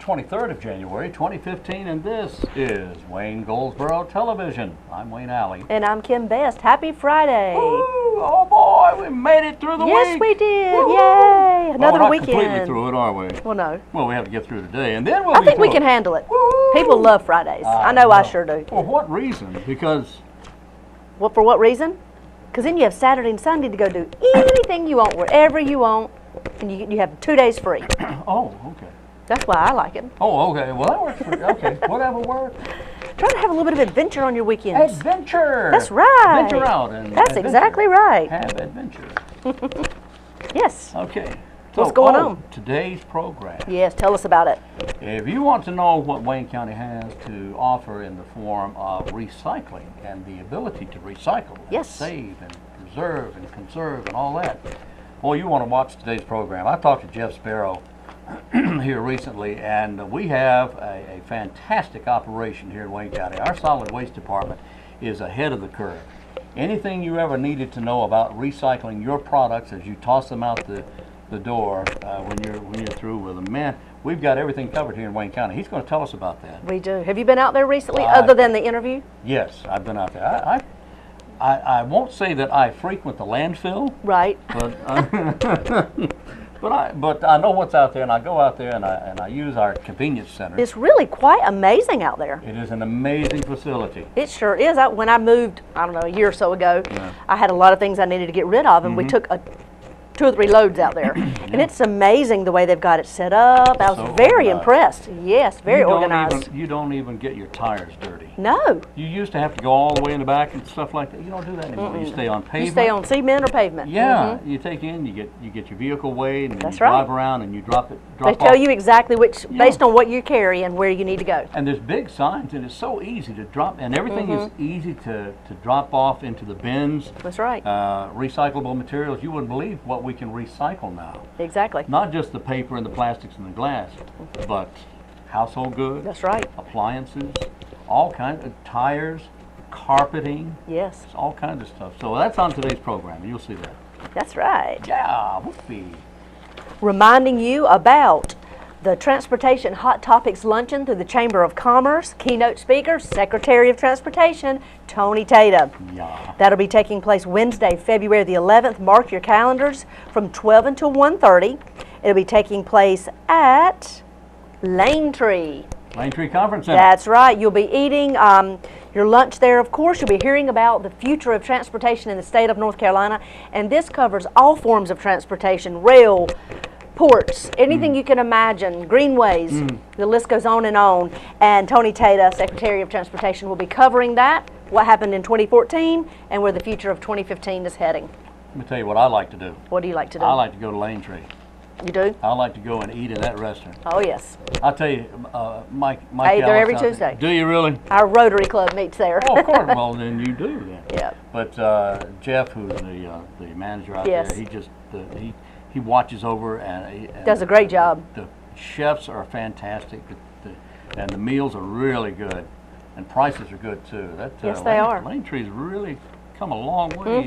23rd of January, 2015, and this is Wayne Goldsboro Television. I'm Wayne Alley. And I'm Kim Best. Happy Friday. Woo! Oh boy, we made it through the week. Yes, we did. Woo-hoo! Yay. Another we're not weekend. Completely through it, are we? Well, no. Well, we have to get through today, and then we'll I think we can handle it. Woo! People love Fridays. I know I sure do. For what reason? Because... Well, for what reason? Because then you have Saturday and Sunday to go do anything you want, wherever you want, and you have 2 days free. Oh, okay. That's why I like it. Oh, okay. Well, that works for you. Okay, whatever works. Try to have a little bit of adventure on your weekends. Adventure! That's right. Venture out and That's exactly right. Have adventure. Yes. Okay. What's going on? Today's program. Yes, tell us about it. If you want to know what Wayne County has to offer in the form of recycling and the ability to recycle and save and preserve and conserve and all that, well, you want to watch today's program. I talked to Jeff Sparrow here recently, and we have a fantastic operation here in Wayne County. Our solid waste department is ahead of the curve. Anything you ever needed to know about recycling your products as you toss them out the door when you're through with them, man, we've got everything covered here in Wayne County. He's going to tell us about that. We do. Have you been out there recently, other than the interview? Yes, I've been out there. I won't say that I frequent the landfill, right? But I know what's out there, and I go out there and I use our convenience center. It's really quite amazing out there. It is an amazing facility. It sure is. When I moved, I don't know, a year or so ago, I had a lot of things I needed to get rid of, and we took 2 or 3 loads out there. And it's amazing the way they've got it set up. I was very impressed. Yes, very organized. You don't even get your tires dirty. No. You used to have to go all the way in the back and stuff like that. You don't do that anymore. You stay on pavement. You stay on cement or pavement. Yeah. You take in, you get your vehicle weighed, and then you drive around and you drop it. They tell you exactly based on what you carry and where you need to go. And there's big signs, and it's so easy to drop, and everything is easy to drop off into the bins. That's right. Recyclable materials. You wouldn't believe what we can recycle now. Exactly. Not just the paper and the plastics and the glass, but household goods. That's right. Appliances, all kinds of tires, carpeting. Yes. All kinds of stuff. So that's on today's program, and you'll see that. That's right. Yeah, whoopee. Reminding you about the Transportation Hot Topics Luncheon through the Chamber of Commerce. Keynote speaker, Secretary of Transportation, Tony Tata. Yeah. That'll be taking place Wednesday, February the 11th. Mark your calendars from 12 until 1:30. It'll be taking place at Lane Tree Conference Center. That's right. You'll be eating your lunch there, of course. You'll be hearing about the future of transportation in the state of North Carolina, and this covers all forms of transportation: rail, ports, anything you can imagine, greenways, the list goes on. And Tony Tata, Secretary of Transportation, will be covering that, what happened in 2014, and where the future of 2015 is heading. Let me tell you what I like to do. What do you like to do? I like to go to Lane Tree. You do? I like to go and eat in that restaurant. Oh, yes. I'll tell you, Mike I eat there every Tuesday. Do you really? Our Rotary Club meets there. Oh, of course. Well, then you do then. Yeah. But Jeff, who's the manager out there, he just he watches over and does a great job. The chefs are fantastic, and the meals are really good, and prices are good too. Yes, they are. Lane Tree's really come a long way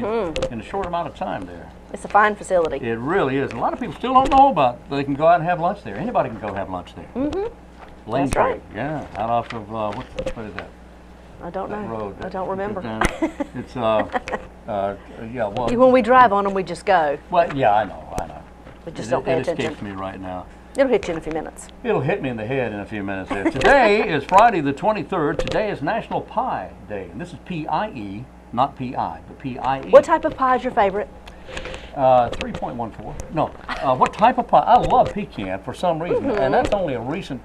in a short amount of time there. It's a fine facility. It really is. A lot of people still don't know about they can go out and have lunch there. Anybody can go have lunch there. Lane Tree. Right. Yeah, out off of what is that? I don't know. Road. I don't remember. It's yeah. Well, when we drive on them, we just go. Well, yeah, I know. We just don't pay attention. It escapes me right now. It'll hit you in a few minutes. It'll hit me in the head in a few minutes there. Today is Friday the 23rd. Today is National Pie Day, and this is P-I-E, not P-I, but P-I-E. What type of pie is your favorite? 3.14. No. What type of pie? I love pecan for some reason, and that's only a recent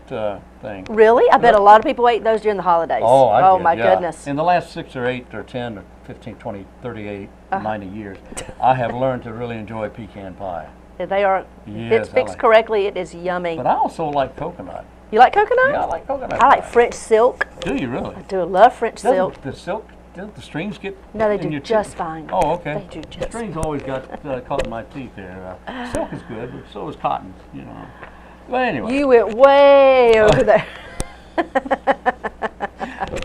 thing. Really? I bet a lot of people ate those during the holidays. Oh, my goodness. In the last 6 or 8 or 10 or 15, 20, 38, 90 years, I have learned to really enjoy pecan pie. They are. If it's fixed correctly, it is yummy. But I also like coconut. You like coconut? Yeah, I like coconut. I like French silk. Do you really? I do love French silk. The silk, don't the strings get? No, they do just fine. Oh, okay. They do just. Strings always got caught in my teeth there. Silk is good, but so is cotton. You know. But anyway. You went way over there.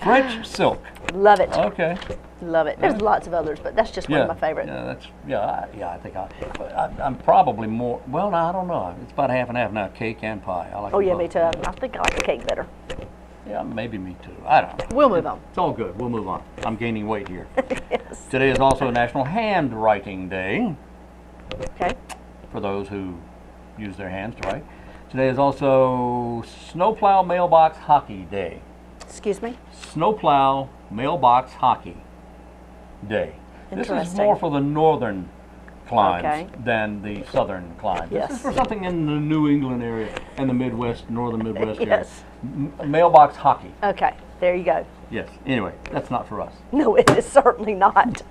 French silk. Love it. Okay. Love it. There's lots of others, but that's just one of my favorites. I think I'm probably more. Well, no, I don't know. It's about half and half now. Cake and pie. I like. Oh yeah, both. me too. I think I like the cake better. Yeah, maybe me too. I don't know. We'll move on. It's all good. We'll move on. I'm gaining weight here. Yes. Today is also National Handwriting Day. Okay. For those who use their hands to write. Today is also Snowplow Mailbox Hockey Day. Excuse me? Snowplow Mailbox Hockey Day. This is more for the northern climes than the southern climes. Yes. This is for something in the New England area and the Midwest, northern Midwest Yes. area. Mailbox hockey. Okay, there you go. Yes. Anyway, that's not for us. No, it is certainly not.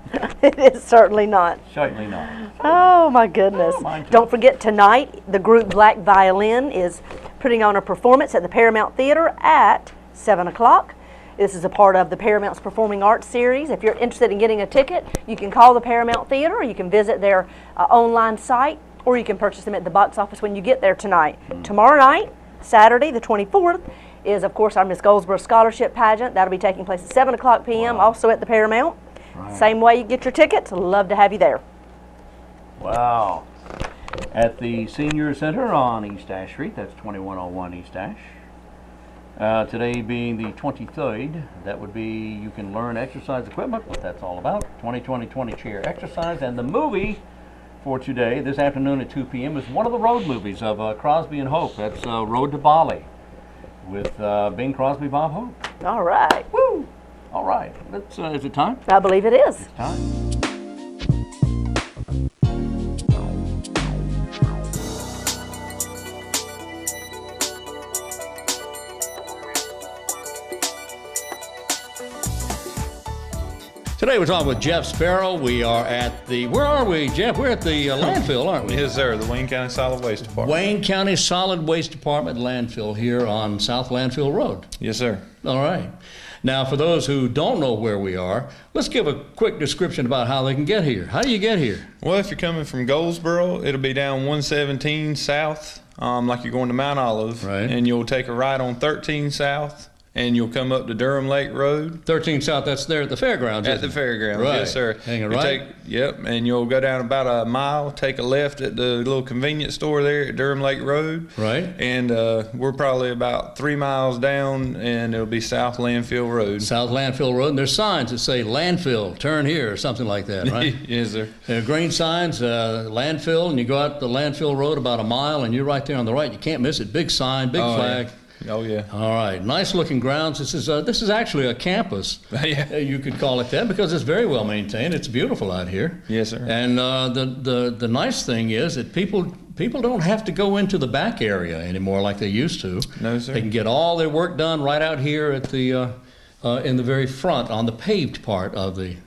It is certainly not. Certainly not. Oh my goodness. Don't forget tonight, the group Black Violin is putting on a performance at the Paramount Theater at 7 o'clock. This is a part of the Paramount's Performing Arts Series. If you're interested in getting a ticket, you can call the Paramount Theater, or you can visit their online site, or you can purchase them at the box office when you get there tonight. Tomorrow night, Saturday the 24th, is of course our Miss Goldsboro Scholarship Pageant. That'll be taking place at 7 o'clock p.m. also at the Paramount. Same way you get your tickets. Love to have you there. Wow. At the Senior Center on East Ash Street, that's 2101 East Ash. Today being the 23rd, that would be you can learn exercise equipment, what that's all about, 20-20-20 chair exercise, and the movie for today, this afternoon at 2 p.m. is one of the road movies of Crosby and Hope. That's Road to Bali with Bing Crosby, Bob Hope. All right. Woo! All right. Is it time? I believe it is. It's time. Today we're talking with Jeff Sparrow. We are at the, where are we, Jeff? We're at the landfill, aren't we? Yes, sir, the Wayne County Solid Waste Department. Wayne County Solid Waste Department landfill here on South Landfill Road. Yes, sir. All right. Now, for those who don't know where we are, let's give a quick description about how they can get here. How do you get here? Well, if you're coming from Goldsboro, it'll be down 117 South, like you're going to Mount Olive. Right. And you'll take a right on 13 South. And you'll come up to Durham Lake Road. 13 South, that's there at the fairgrounds, At the fairgrounds, right. Yes, sir. Hanging right? Yep, and you'll go down about a mile, take a left at the little convenience store there at Durham Lake Road. Right. And we're probably about 3 miles down, and it'll be South Landfill Road. South Landfill Road, and there's signs that say landfill, turn here, or something like that, right? Yes, sir. There are green signs, landfill, and you go out the landfill road about a mile, and you're right there on the right. You can't miss it. Big sign, big flag. Yeah. Oh yeah. All right, nice looking grounds. This is actually a campus. Yeah. You could call it that because it's very well maintained. It's beautiful out here. Yes, sir. And the nice thing is that people don't have to go into the back area anymore like they used to. No, sir. They can get all their work done right out here at the in the very front on the paved part of the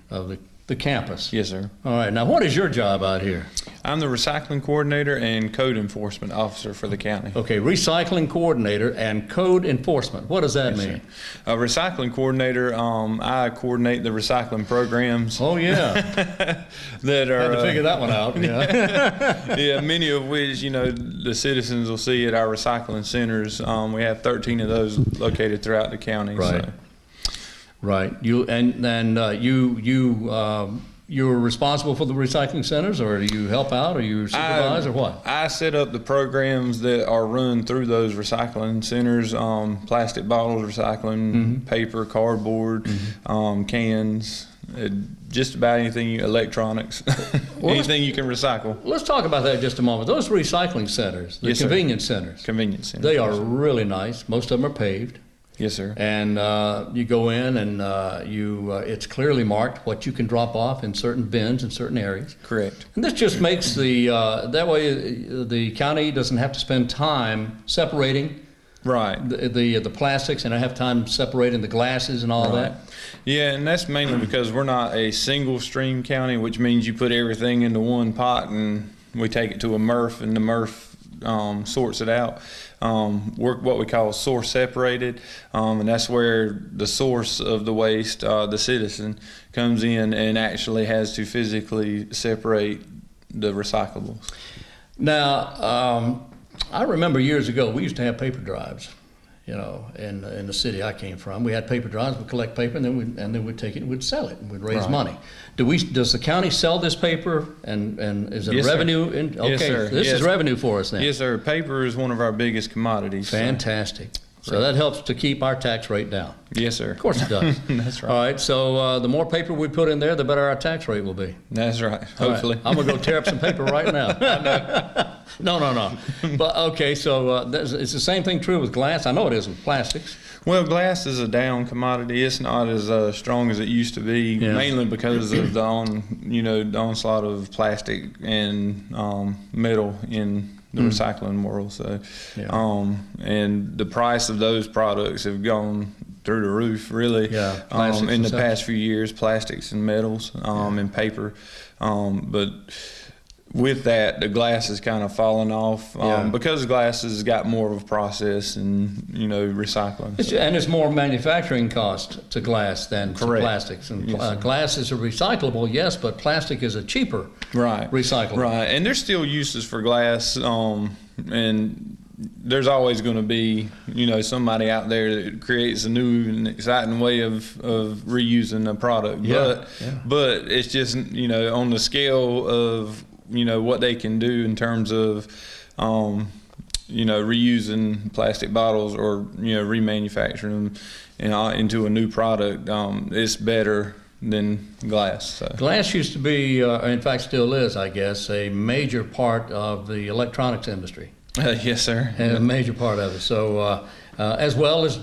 campus. Yes, sir. All right. Now, what is your job out here? I'm the recycling coordinator and code enforcement officer for the county. Okay, recycling coordinator and code enforcement. What does that mean? A recycling coordinator, I coordinate the recycling programs. Oh, yeah. that are Had to figure that one out. Yeah. Yeah, many of which, the citizens will see at our recycling centers. We have 13 of those located throughout the county. Right. So. Right. You're responsible for the recycling centers, or do you help out, or you supervise, or what? I set up the programs that are run through those recycling centers, plastic bottles recycling, paper, cardboard, cans, just about anything, electronics, anything you can recycle. Let's talk about that just a moment. Those recycling centers, the Yes, sir. convenience centers, they are really nice. Most of them are paved. Yes, sir. And you go in and it's clearly marked what you can drop off in certain bins in certain areas. Correct. And this just makes that way the county doesn't have to spend time separating the plastics, and I have time separating the glasses and all that. Yeah, and that's mainly because we're not a single stream county, which means you put everything into one pot and we take it to a MRF, and the MRF sorts it out. We're what we call source separated, and that's where the source of the waste, the citizen, comes in and actually has to physically separate the recyclables. Now, I remember years ago we used to have paper drives, you know, in the city I came from. We had paper drives. We'd collect paper, and then we'd take it and we'd sell it, and we'd raise money. Does the county sell this paper, and is it Yes, revenue? Okay, yes, sir. This is revenue for us then. Yes, sir. Paper is one of our biggest commodities. Fantastic. So that helps to keep our tax rate down. Yes, sir. Of course it does. That's right. All right, so the more paper we put in there, the better our tax rate will be. That's right. All Hopefully. right. I'm going to go tear up some paper right now. No. But, okay, so it's the same thing true with glass? I know it is with plastics. Well, glass is a down commodity. It's not as strong as it used to be, mainly because of the onslaught of plastic and metal in the recycling world. So, and the price of those products have gone through the roof, really. In the past few years, plastics and metals and paper, but with that, the glass has kind of fallen off because glass has got more of a process and recycling. And it's more manufacturing cost to glass than to plastics. And glass is a recyclable, yes, but plastic is a cheaper recyclable. Right, and there's still uses for glass, and there's always going to be somebody out there that creates a new and exciting way of reusing a product. But it's just on the scale of what they can do in terms of reusing plastic bottles or remanufacturing them into a new product. It's better than glass. So. Glass used to be, in fact still is, I guess, a major part of the electronics industry. Yes, sir. And a major part of it. So as well as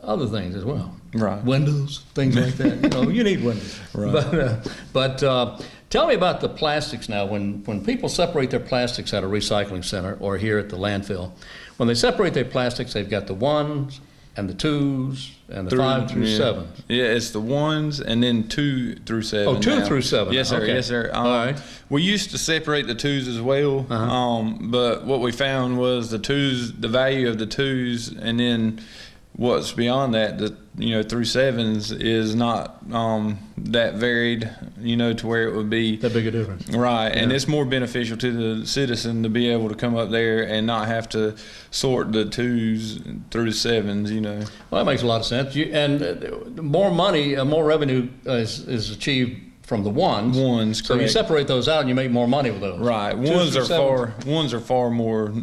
other things as well. Right. Windows, things like that. You need windows. Right. But tell me about the plastics now. When people separate their plastics at a recycling center or here at the landfill, when they separate their plastics, they've got the 1s and the 2s and the 5 through 7. Yeah, it's the 1s and then 2 through 7. Oh, 2 through 7. Yes, sir. Okay. Yes, sir. All right. We used to separate the 2s as well, but what we found was the 2s, the value of the 2s, and then what's beyond that, the through 7s is not that varied, to where it would be that big a difference. Right, and it's more beneficial to the citizen to be able to come up there and not have to sort the 2s through the 7s. Well, that makes a lot of sense. And more money, more revenue is achieved from the 1s. 1s, so correct. you separate those out and you make more money with those. Right, 1s are far more.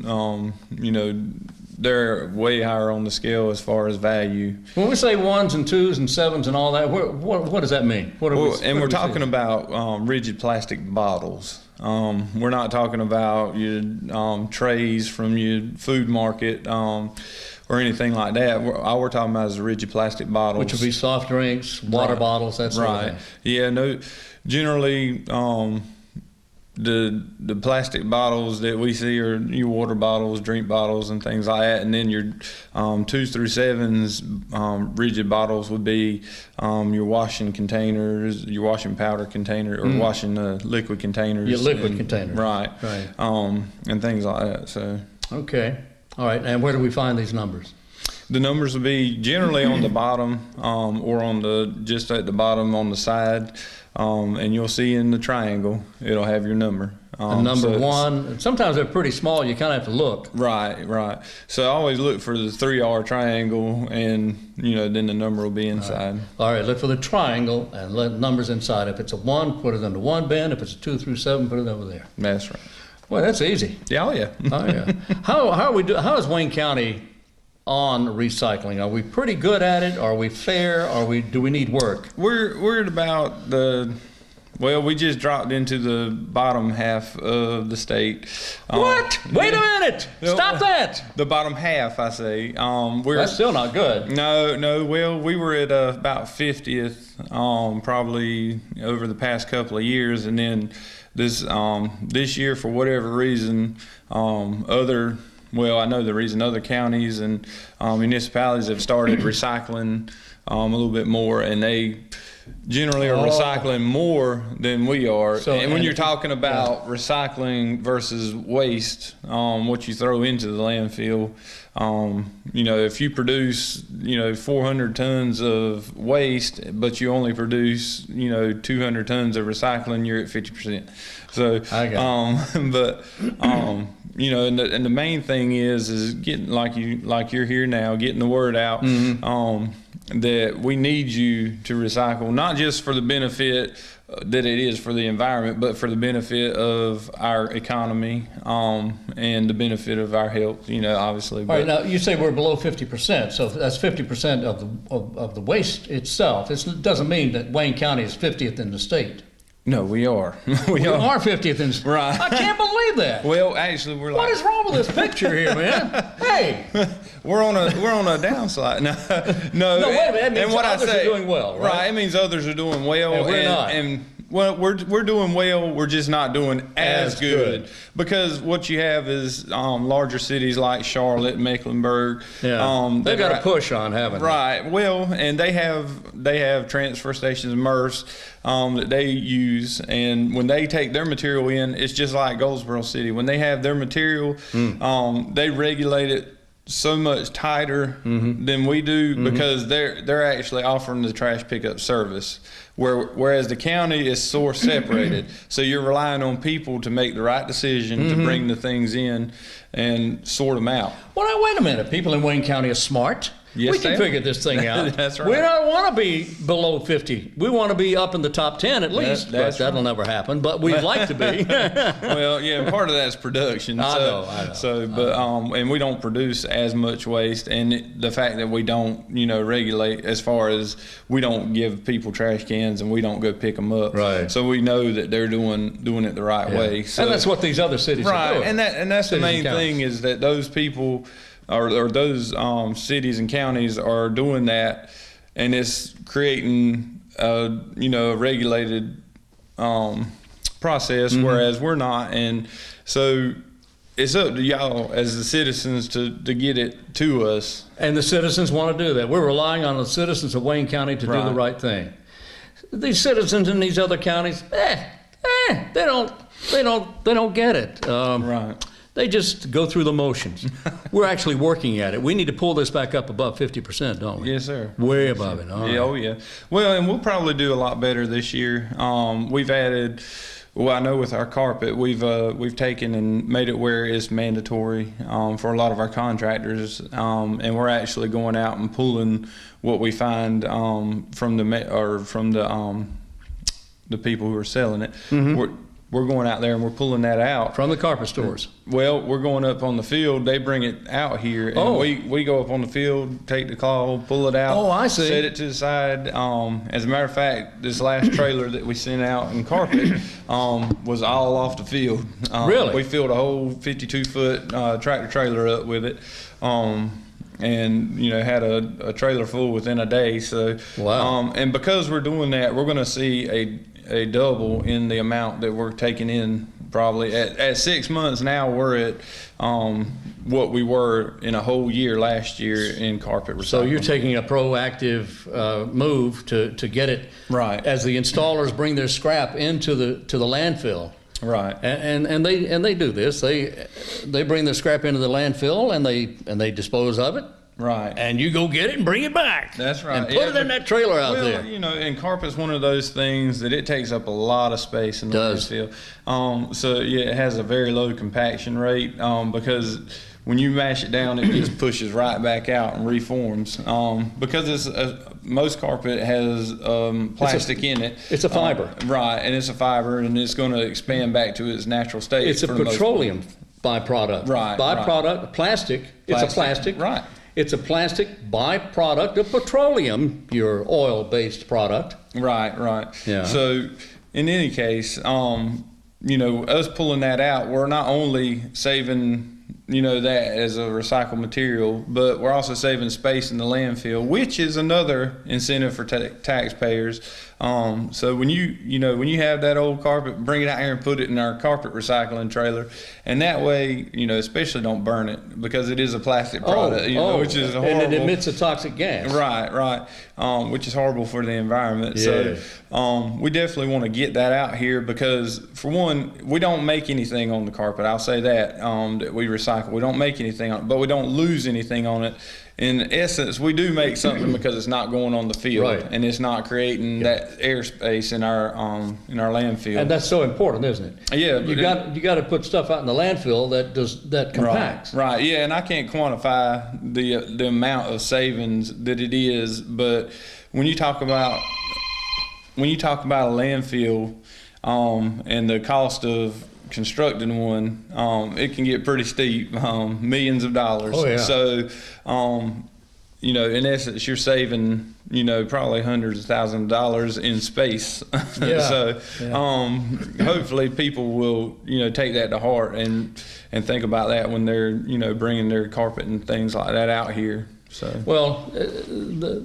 They're way higher on the scale as far as value. When we say 1s and 2s and 7s and all that, what does that mean? We're talking about rigid plastic bottles. We're not talking about your trays from your food market or anything like that. All we're talking about is rigid plastic bottles. Which would be soft drinks, water bottles, that sort of thing. Yeah, generally the plastic bottles that we see are your water bottles, drink bottles, and things like that. And then your 2s through 7s rigid bottles would be your washing containers, your washing powder container, or washing liquid containers. Yeah, liquid containers. Right. And things like that. So. Okay. All right. And where do we find these numbers? The numbers will be generally on the bottom or just at the bottom on the side. And you'll see in the triangle, it'll have your number. Number 1. Sometimes they're pretty small. You kind of have to look. Right. So I always look for the 3R triangle, and then the number will be inside. All right. Look for the triangle and let numbers inside. If it's a 1, put it in the 1 bin. If it's a 2 through 7, put it over there. That's right. Well, that's easy. Yeah. Oh yeah. Oh yeah. How is Wayne County on recycling? Are we pretty good at it? Are we fair? Do we need work? We're at about we just dropped into the bottom half of the state. What? Wait a minute! Stop that! The bottom half, I say. That's still not good. No. Well, we were at about 50th, probably over the past couple of years, and then this year, for whatever reason, I know the reason other counties and municipalities have started recycling a little bit more, and they generally are recycling more than we are. And when you're talking about recycling versus waste, what you throw into the landfill, if you produce 400 tons of waste, but you only produce 200 tons of recycling, you're at 50%. So you know, and the main thing is getting like you're here now, getting the word out. That we need you to recycle, not just for the benefit that it is for the environment, but for the benefit of our economy, and the benefit of our health, you know, obviously. All right, now you say we're below 50%, so that's 50% of the waste itself. It doesn't mean that Wayne County is 50th in the state. No, we are. We are 50th in the state. Right. I can't believe that. Well, actually, we're like. What is wrong with this picture here, man? Hey. We're on a downslide. No, No, wait a minute. That means and what others I say, are doing well, right? It means others are doing well, And we're not. And well, we're doing well. We're just not doing as good because what you have is larger cities like Charlotte, Mecklenburg. Yeah, they've got a push on, haven't they? Right. Well, and they have transfer stations, MRFs, that they use, and when they take their material in, it's just like Goldsboro City. When they have their material, they regulate it so much tighter than we do because they're actually offering the trash pickup service, whereas the county is source separated. So you're relying on people to make the right decision to bring the things in and sort them out. Well, now, wait a minute. People in Wayne County are smart. Yes, we can figure this thing out. That's right. We don't want to be below 50. We want to be up in the top 10 at least. That's but that'll never happen. But we'd like to be. Well, yeah, and part of that's production. I know. So, but and we don't produce as much waste, and the fact that we don't, you know, regulate as far as we don't give people trash cans and we don't go pick them up. Right. So we know that they're doing it the right way. So, and that's what these other cities are doing. And that's the main thing is that those people or those cities and counties are doing that, and it's creating you know, a regulated process, whereas we're not. And so it's up to y'all as the citizens to get it to us. And the citizens want to do that. We're relying on the citizens of Wayne County to do the right thing. These citizens in these other counties, they don't get it. Right. They just go through the motions. We're actually working at it. We need to pull this back up above 50%, don't we? Yes, sir. Way above it. All right. Yeah, oh yeah. Well, and we'll probably do a lot better this year. We've added. Well, I know with our carpet, we've taken and made it where it's mandatory for a lot of our contractors, and we're actually going out and pulling what we find from the people who are selling it. We're going out there and we're pulling that out from the carpet stores. Well, we're going up on the field. They bring it out here, and we go up on the field, take the claw, pull it out. Oh, I see. Set it to the side. As a matter of fact, this last trailer that we sent out in carpet was all off the field. Really? We filled a whole 52-foot tractor trailer up with it. And you know, had a trailer full within a day. So wow. And because we're doing that, we're going to see a double in the amount that we're taking in. Probably at 6 months now, we're at what we were in a whole year last year in carpet recycling. So you're taking a proactive move to get it right as the installers bring their scrap into the landfill. Right. And they do this. They bring their scrap into the landfill and they dispose of it. Right. And you go get it and bring it back. That's right. And put it in that trailer out there. Well, you know, and carpet's one of those things that it takes up a lot of space in the landfill. So yeah, it has a very low compaction rate because when you mash it down, it just pushes right back out and reforms. Because most carpet has plastic in it. It's a fiber. Right, and it's a fiber, and it's going to expand back to its natural state. It's a petroleum byproduct. Right. Byproduct, plastic. It's a plastic. Right. It's a plastic byproduct of petroleum, your oil-based product. Right, right. Yeah. So in any case, you know, us pulling that out, we're not only saving, you know, that as a recycled material, but we're also saving space in the landfill, which is another incentive for taxpayers. So when you have that old carpet, bring it out here and put it in our carpet recycling trailer, and that way, you know, especially don't burn it because it is a plastic product, which is horrible. And it emits a toxic gas. Right, right, which is horrible for the environment. Yeah. So we definitely want to get that out here because, for one, we don't make anything on the carpet. I'll say that we recycle. We don't make anything on it, but we don't lose anything on it. in essence, we do make something because it's not going on the field, Right. and it's not creating that airspace in our landfill. And that's so important, isn't it? Yeah, You got to put stuff out in the landfill that compacts. Right. Yeah, and I can't quantify the amount of savings that it is, but when you talk about a landfill and the cost of constructing one, it can get pretty steep, millions of dollars. Oh, yeah. So, in essence, you're saving, probably hundreds of thousands of dollars in space. Yeah. So, hopefully people will, take that to heart and think about that when they're, bringing their carpet and things like that out here. So. Well,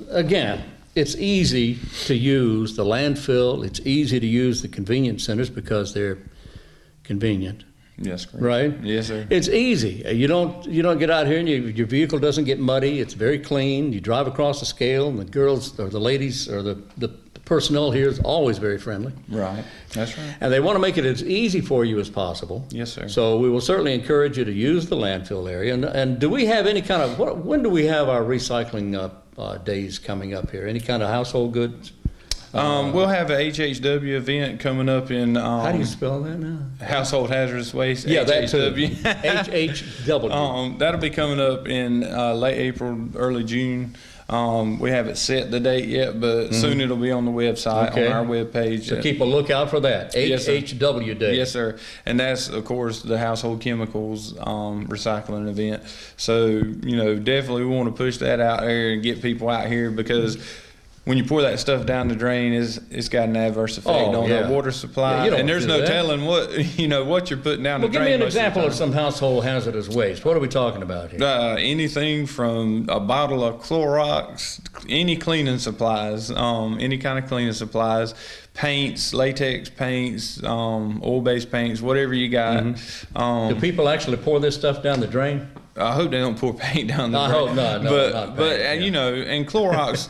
again, it's easy to use the landfill. It's easy to use the convenience centers because they're convenient. Yes, correct. Right? Yes, sir. It's easy. You don't get out here and your vehicle doesn't get muddy. It's very clean. You drive across the scale, and the girls or the ladies or the personnel here is always very friendly. Right. That's right. And they want to make it as easy for you as possible. Yes, sir. So we will certainly encourage you to use the landfill area. And do we have any kind of when do we have our recycling days coming up here? Any kind of household goods? We'll have an HHW event coming up in. How do you spell that now? Household hazardous waste. Yeah, that too. HHW. HHW. That'll be coming up in late April, early June. We haven't set the date yet, but soon it'll be on the website, Okay. on our webpage. So keep a lookout for that. Yes, sir. HHW Day. Yes, sir. And that's, of course, the household chemicals recycling event. So, definitely we want to push that out there and get people out here because when you pour that stuff down the drain, it's got an adverse effect on yeah. the water supply. Yeah, and there's do no that. telling what you're putting down Well, the give drain. me an most of the example of time. some household hazardous waste. What are we talking about here? Anything from a bottle of Clorox, any cleaning supplies, any kind of cleaning supplies, paints, latex paints, oil-based paints, whatever you got. Do people actually pour this stuff down the drain? I hope they don't pour paint down the I drain. hope not. No, but not but paint, and Clorox,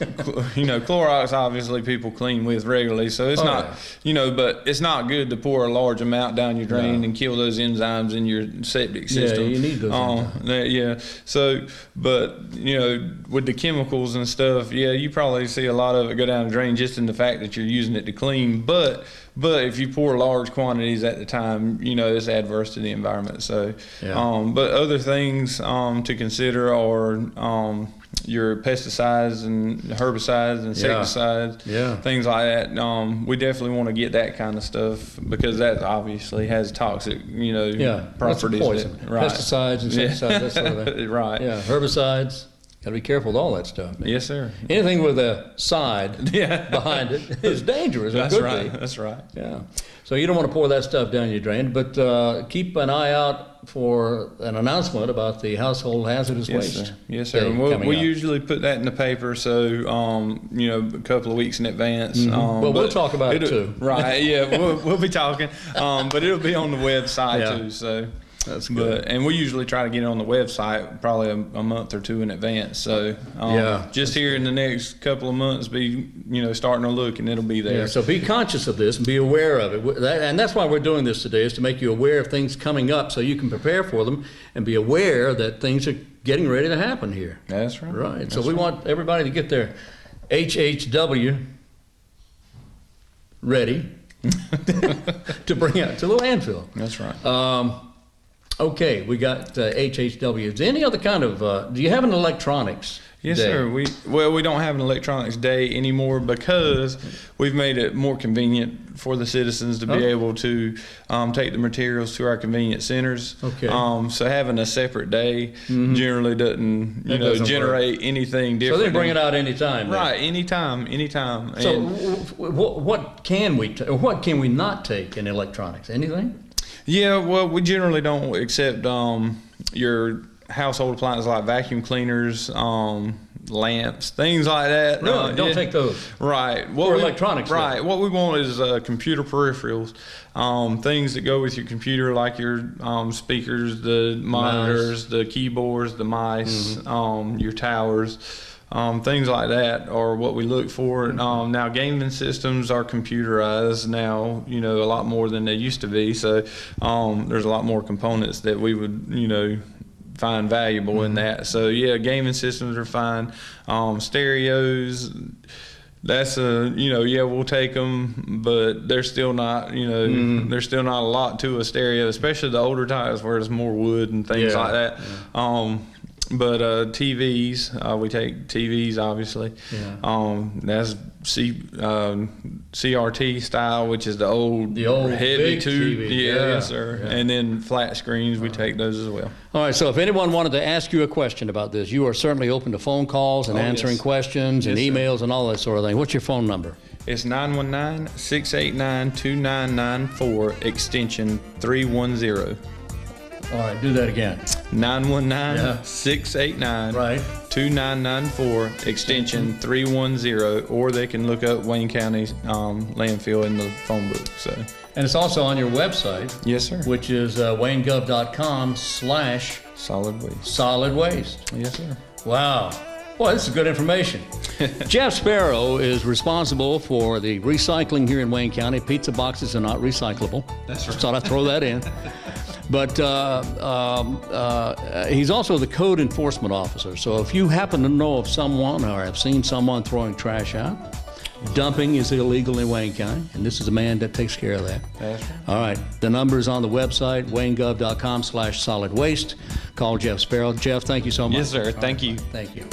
Clorox obviously people clean with regularly, so it's not but it's not good to pour a large amount down your drain and kill those enzymes in your septic system. Yeah, you need those enzymes. Yeah. So, but with the chemicals and stuff, you probably see a lot of it go down the drain just in the fact that you're using it to clean. But if you pour large quantities at the time, it's adverse to the environment. So, but other things to consider are your pesticides and herbicides and insecticides, things like that. We definitely want to get that kind of stuff because that obviously has toxic, properties. Poison. Right. Pesticides, insecticides, that sort of thing. Right. Yeah, herbicides. Got to be careful with all that stuff, man. Yes, sir. Anything with a side behind it is dangerous. That's It could right. be. That's right. Yeah. So you don't want to pour that stuff down your drain, but keep an eye out for an announcement about the household hazardous waste. Sir. Yes, sir. Day And we usually put that in the paper, so a couple of weeks in advance. Well, we'll talk about it too. Right. Yeah, we'll be talking, but it'll be on the website too. So. That's good. And we usually try to get it on the website probably a month or two in advance. So just here in the next couple of months, be starting to look, and it'll be there. Yeah, so be conscious of this and be aware of it. And that's why we're doing this today, is to make you aware of things coming up so you can prepare for them and be aware that things are getting ready to happen here. That's right. Right. That's So we want everybody to get their HHW ready to bring out to the landfill. That's right. Okay, we got HHW. Is there any other kind of, do you have an electronics Yes, day? sir. We don't have an electronics day anymore because we've made it more convenient for the citizens to be able to take the materials to our convenience centers. Okay. So having a separate day generally doesn't, doesn't generate anything different. So they bring it out anytime. Right, anytime. So what can we, what can we not take in electronics? Anything? Yeah, well, we generally don't accept your household appliances like vacuum cleaners, lamps, things like that. Really? Don't take those. Right. For electronics. Right. Though. What we want is computer peripherals, things that go with your computer, like your speakers, the monitors, the keyboards, the mice, your towers. Things like that are what we look for. Now, gaming systems are computerized now, a lot more than they used to be. So there's a lot more components that we would, find valuable in that. So yeah, gaming systems are fine. Stereos, that's yeah, we'll take them, but they're still not, there's still not a lot to a stereo, especially the older types where it's more wood and things like that. Yeah. But TVs, we take TVs obviously. Yeah. That's CRT style, which is the old heavy tube. TV. Yeah, yes, sir. Yeah. And then flat screens, we take those as well. All right, so if anyone wanted to ask you a question about this, you are certainly open to phone calls and answering questions and emails and all that sort of thing. What's your phone number? It's 919-689-2994, extension 310. All right, do that again. 919-689-2994, extension 310, or they can look up Wayne County's landfill in the phone book. So. And it's also on your website. Yes, sir. Which is waynegov.com/solid waste. Solid waste. Yes, sir. Wow. Boy, this is good information. Jeff Sparrow is responsible for the recycling here in Wayne County. Pizza boxes are not recyclable. That's right. Just thought I'd throw that in. But he's also the code enforcement officer. So if you happen to know of someone or have seen someone throwing trash out, dumping is illegal in Wayne County, and this is a man that takes care of that. That's right. All right. The number is on the website, waynegov.com/solid waste. Call Jeff Sparrow. Jeff, thank you so much. Yes, sir. Thank you. Thank you.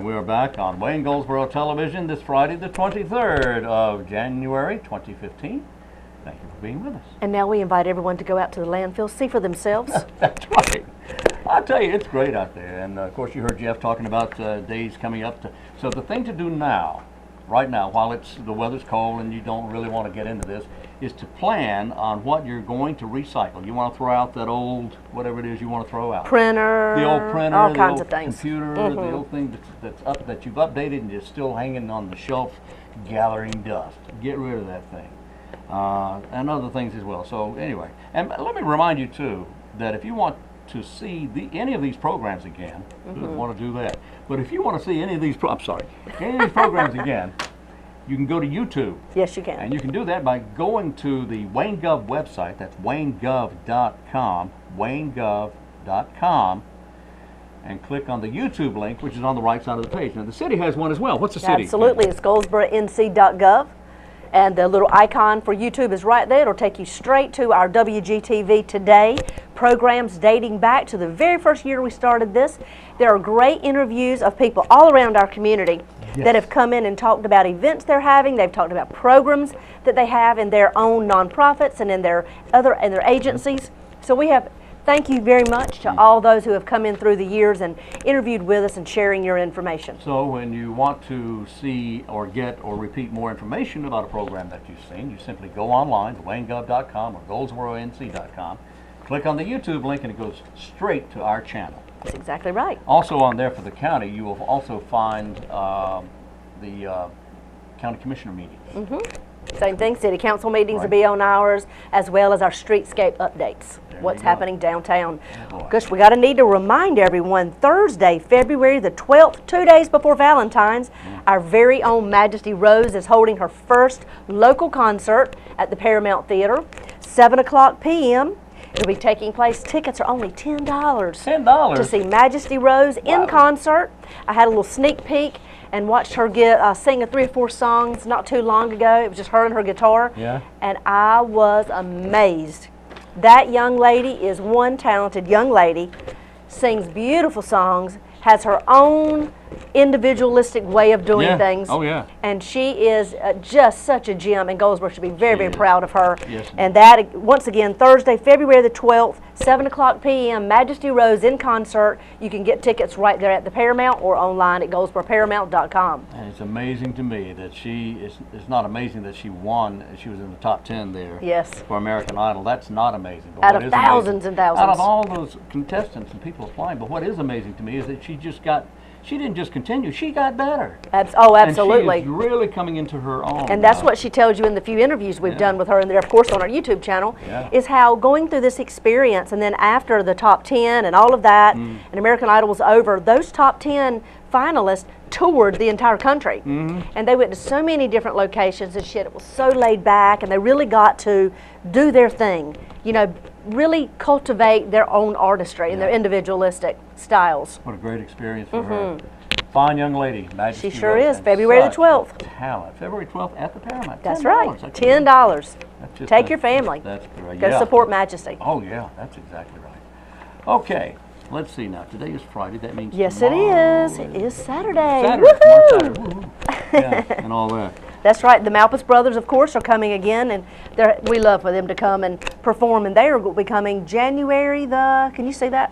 We are back on Wayne Goldsboro Television this Friday, the 23rd of January, 2015. Thank you for being with us. And now we invite everyone to go out to the landfill, see for themselves. That's right. I'll tell you, it's great out there. And of course, you heard Jeff talking about days coming up. So the thing to do now, right now, while the weather's cold and you don't really want to get into this, is to plan on what you're going to recycle. You want to throw out that old, whatever it is you want to throw out. Printer, the old printer, all the kinds old of things. Computer, the old thing that you've updated and is still hanging on the shelf, gathering dust. Get rid of that thing, and other things as well. So anyway, and let me remind you too that if you want to see any of these programs again, you want to do that. But if you want to see any of these, any of these programs again, you can go to YouTube. Yes, you can. And you can do that by going to the WayneGov website. That's waynegov.com, waynegov.com, and click on the YouTube link, which is on the right side of the page. Now, the city has one as well. What's the city? Absolutely. It's goldsboronc.gov. And the little icon for YouTube is right there. It'll take you straight to our WGTV Today programs dating back to the very first year we started this. There are great interviews of people all around our community that have come in and talked about events they're having. They've talked about programs that they have in their own nonprofits and in their agencies. So we have, thank you very much to all those who have come in through the years and interviewed with us and sharing your information. So when you want to see or get or repeat more information about a program that you've seen, you simply go online to waynegov.com or goldsboronc.com, click on the YouTube link, and it goes straight to our channel. That's exactly right. Also on there for the county, you will also find the county commissioner meetings. Same thing, city council meetings will be on ours, as well as our streetscape updates. What's happening downtown. Gosh, we gotta need to remind everyone, Thursday, February the 12th, 2 days before Valentine's, our very own Majesty Rose is holding her first local concert at the Paramount Theater, 7:00 p.m. It'll be taking place. Tickets are only $10. $10 to see Majesty Rose in concert. I had a little sneak peek and watched her sing 3 or 4 songs not too long ago. It was just her and her guitar. Yeah. And I was amazed. That young lady is one talented young lady, sings beautiful songs, has her own individualistic way of doing Yeah. things. Oh, yeah. And she is just such a gem, and Goldsboro should be very, very is. proud of her. Yes, and that, once again, Thursday, February the 12th, 7 o'clock p.m., Majesty Rose in concert. You can get tickets right there at the Paramount or online at GoldsboroParamount.com. And it's amazing to me that it's not amazing that she won, she was in the top 10 there. Yes. For American Idol. That's not amazing. But Out what of is thousands amazing- and thousands. Out of all those contestants and people applying, but what is amazing to me is that she didn't just continue, she got better. Absolutely. And she is really coming into her own. And that's what she tells you in the few interviews we've done with her, and they're of course on our YouTube channel, Yeah. is how going through this experience, and then after the top 10 and all of that, and American Idol was over, those top 10 finalists toured the entire country. And they went to so many different locations and shit. It was so laid back, and they really got to do their thing. You know, really cultivate their own artistry and their individualistic styles. What a great experience for her. Fine young lady, Majesty She sure Rose, is. and February the such 12th. Talent. February 12th at the Paramount. That's $10. right. That's $10. just Take a- your family. That's great. Go Yeah. support Majesty. Oh yeah, that's exactly right. Okay, let's see now. Today is Friday. That means Yes, it tomorrow is. It is Saturday. Saturday. Woohoo! Tomorrow's Saturday. Woohoo. Yeah, and all that. That's right. The Malpas brothers, of course, are coming again, and we love for them to come and perform. And they are going to be coming January the. Can you say that?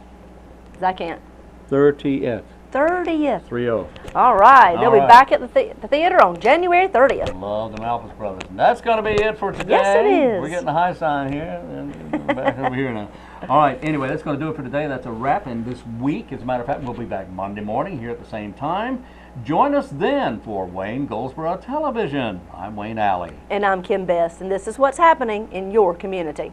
'Cause I can't. 30th. 30th. 3-0. All right. They'll All be right. back at the theater on January 30th. Love the Malpas brothers. And that's going to be it for today. Yes, it is. We're getting a high sign here. And we're back over here now. All right. Anyway, that's going to do it for today. That's a wrap. And this week, as a matter of fact, we'll be back Monday morning here at the same time. Join us then for Wayne Goldsboro Television. I'm Wayne Alley. And I'm Kim Best, and this is what's happening in your community.